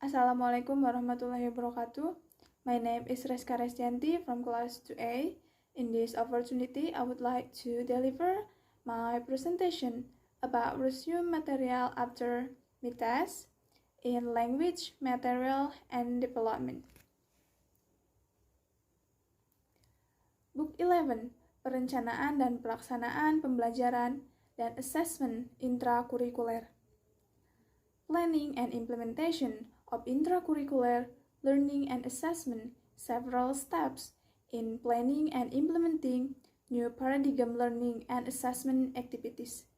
Assalamualaikum warahmatullahi wabarakatuh. My name is Reska Restianti from Class 2A. In this opportunity, I would like to deliver my presentation about resume material after mid-test in language, material, and development. Book 11, Perencanaan dan Pelaksanaan Pembelajaran dan Assessment Intrakurikuler. Planning and implementation of intracurricular learning and assessment, several steps in planning and implementing new paradigm learning and assessment activities,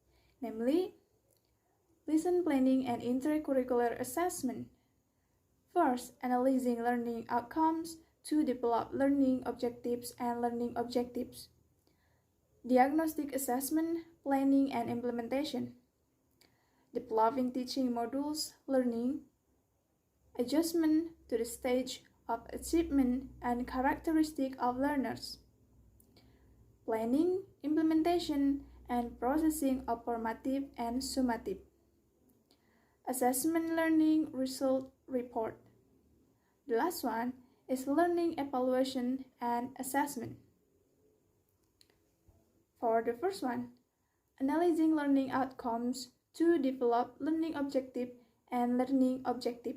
namely, lesson planning and intracurricular assessment. First, analyzing learning outcomes to develop learning objectives and learning objectives. Diagnostic assessment, planning and implementation. Developing teaching modules, learning, adjustment to the stage of achievement and characteristic of learners. Planning, implementation, and processing of formative and summative. Assessment learning result report. The last one is learning evaluation and assessment. For the first one, analyzing learning outcomes to develop learning objective and learning objective.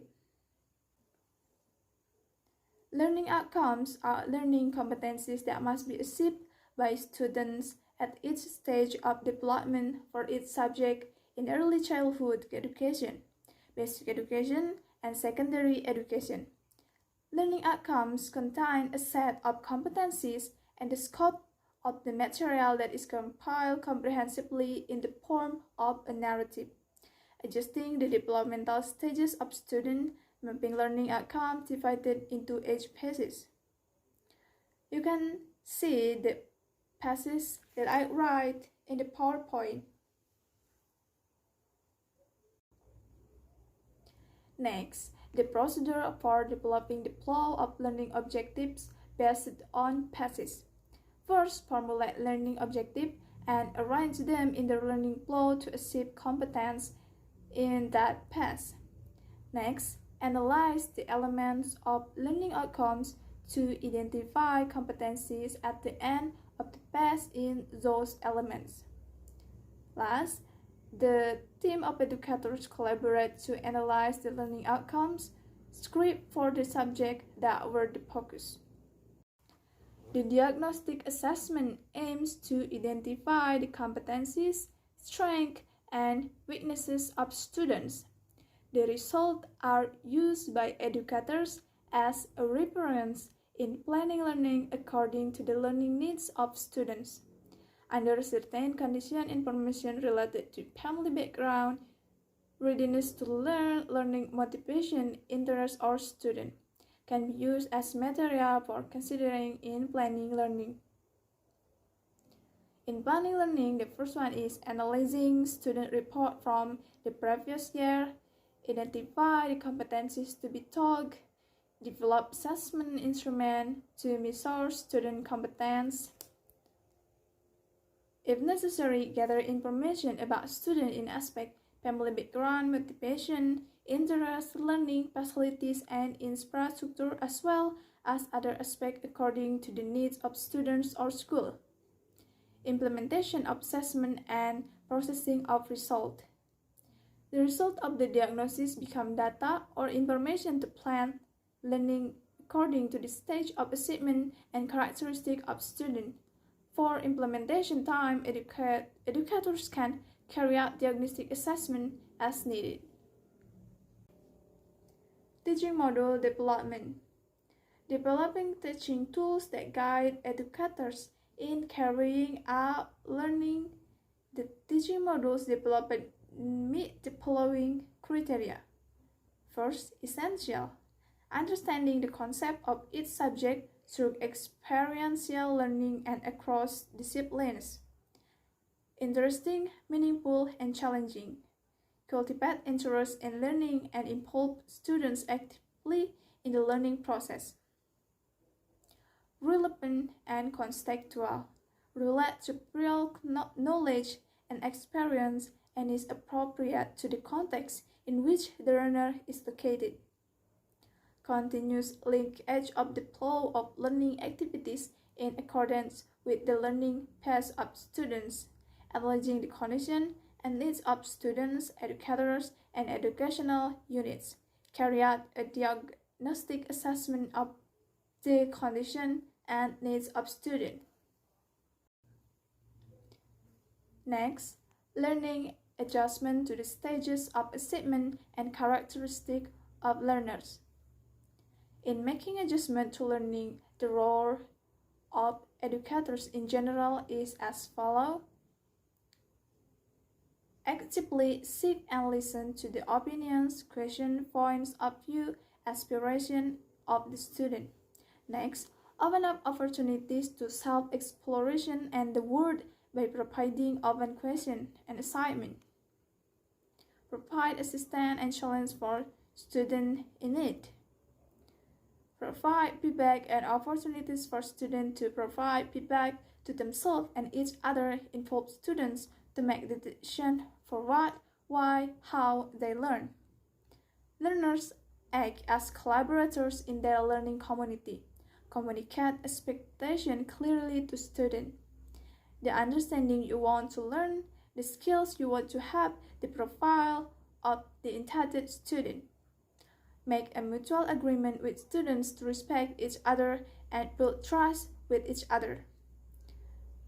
Learning outcomes are learning competencies that must be achieved by students at each stage of development for each subject in early childhood education, basic education, and secondary education. Learning outcomes contain a set of competencies and the scope of the material that is compiled comprehensively in the form of a narrative, adjusting the developmental stages of students, mapping learning outcomes divided into age phases. You can see the passages that I write in the PowerPoint. Next, the procedure for developing the flow of learning objectives based on passages. First, formulate learning objectives and arrange them in the learning flow to achieve competence in that path. Next, analyze the elements of learning outcomes to identify competencies at the end of the path in those elements. Last, the team of educators collaborate to analyze the learning outcomes, script for the subject that were the focus. The diagnostic assessment aims to identify the competencies, strengths, and weaknesses of students. The results are used by educators as a reference in planning learning according to the learning needs of students. Under certain conditions, information related to family background, readiness to learn, learning motivation, interest, or student can be used as material for considering in planning learning. In planning learning, the first one is analyzing student report from the previous year, identify the competencies to be taught, develop assessment instrument to measure student competence. If necessary, gather information about student in aspect family background, motivation, interest, learning, facilities, and infrastructure, as well as other aspects according to the needs of students or school. Implementation of assessment and processing of result. The result of the diagnosis become data or information to plan learning according to the stage of achievement and characteristic of student. For implementation time, educators can carry out diagnostic assessment as needed. Teaching module development. Developing teaching tools that guide educators in carrying out learning. The teaching modules developed meet the following criteria. First, essential. Understanding the concept of each subject through experiential learning and across disciplines. Interesting, meaningful, and challenging. Cultivate interest in learning and involve students actively in the learning process. Relevant and contextual. Relate to real knowledge and experience and is appropriate to the context in which the learner is located. continuous linkage of the flow of learning activities in accordance with the learning pace of students, acknowledging the condition and needs of students, educators, and educational units. Carry out a diagnostic assessment of the condition and needs of students. Next, learning adjustment to the stages of achievement and characteristics of learners. In making adjustment to learning, the role of educators in general is as follows. Actively seek and listen to the opinions, questions, points of view, aspirations of the student. Next, open up opportunities to self-exploration and the world by providing open questions and assignment. Provide assistance and challenge for students in need. Provide feedback and opportunities for students to provide feedback to themselves and each other. Involve students to make decisions for what, why, how they learn. Learners act as collaborators in their learning community. Communicate expectations clearly to students. The understanding you want to learn, the skills you want to have, the profile of the intended student. Make a mutual agreement with students to respect each other and build trust with each other.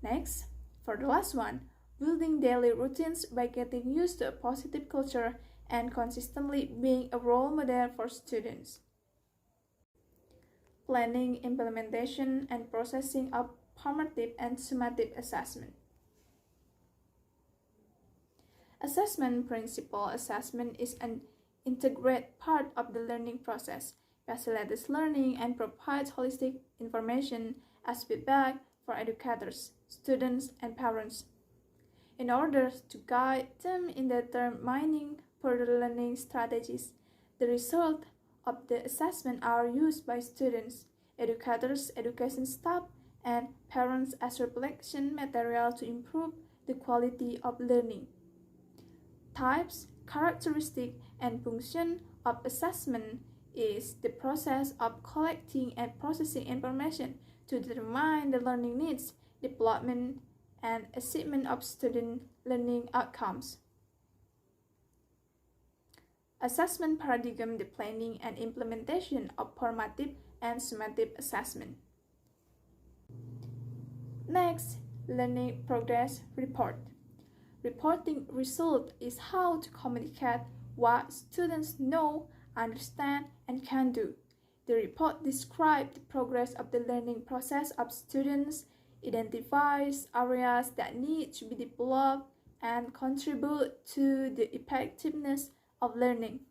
Next, for the last one, building daily routines by getting used to a positive culture and consistently being a role model for students. Planning, implementation, and processing of formative and summative assessment. Assessment principle. Assessment is an integrated part of the learning process, facilitates learning, and provides holistic information as feedback for educators, students, and parents, in order to guide them in determining further learning strategies. The results of the assessment are used by students, educators, education staff, and parents as reflection material to improve the quality of learning. Types, characteristics, and function of assessment is the process of collecting and processing information to determine the learning needs, development, and achievement of student learning outcomes. Assessment paradigm: the planning and implementation of formative and summative assessment. Next, learning progress report. Reporting result is how to communicate what students know, understand, and can do. The report describes the progress of the learning process of students, identifies areas that need to be developed, and contribute to the effectiveness of learning.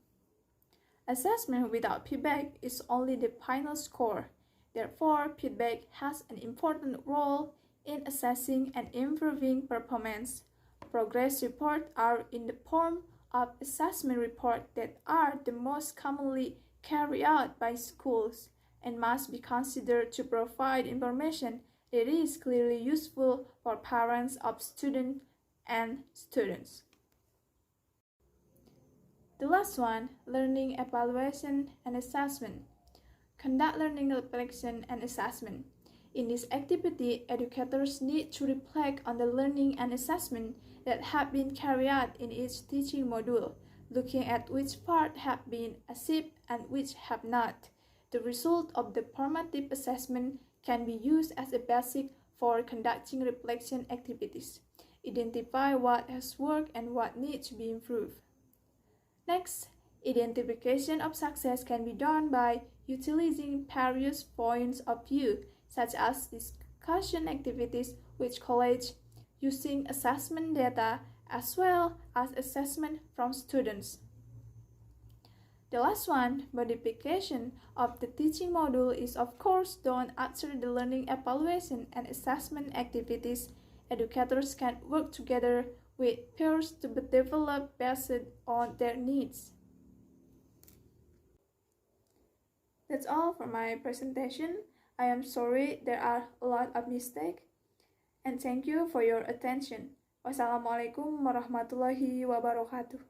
Assessment without feedback is only the final score. Therefore, feedback has an important role in assessing and improving performance. Progress reports are in the form of assessment reports that are the most commonly carried out by schools and must be considered to provide information that is clearly useful for parents of students and students. The last one, learning evaluation and assessment. Conduct learning reflection and assessment. In this activity, educators need to reflect on the learning and assessment that have been carried out in each teaching module, looking at which part have been achieved and which have not. The result of the formative assessment can be used as a basis for conducting reflection activities. Identify what has worked and what needs to be improved. Next, identification of success can be done by utilizing various points of view, such as discussion activities with colleagues, using assessment data, as well as assessment from students. The last one, modification of the teaching module, is of course done after the learning evaluation and assessment activities. Educators can work together with peers to be developed based on their needs. That's all for my presentation. I am sorry there are a lot of mistakes, and thank you for your attention. Wassalamualaikum warahmatullahi wabarakatuh.